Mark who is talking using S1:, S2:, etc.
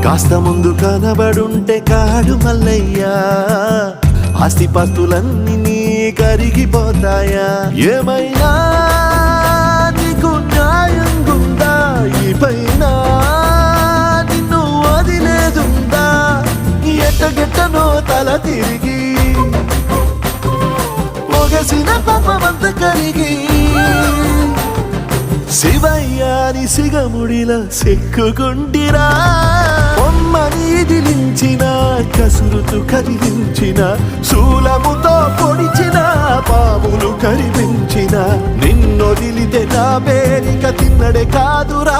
S1: కాస్త ముందు కనబడుంటే కాడు మల్లయ్యా, ఆస్తిపాస్తులన్నీ నీ కరిగిపోతాయా? ఏమైనా నీకు న్యాయం గుందా? ఈ పైన నిన్ను వదిలేదుందా? ఎట్టగెట్టనో తల తిరిగి మొగసిన పాపమంత కరిగి శివయ్యాని సిగముడిలా సిక్కుకుంటిరా. బొమ్మని ఇదిలించిన, కసురుతూ కదిలించిన, శూలముతో పొడిచిన, పాములు కరిపించిన, నిన్నొదిలితే నా పేరిక తిన్నడే కాదురా.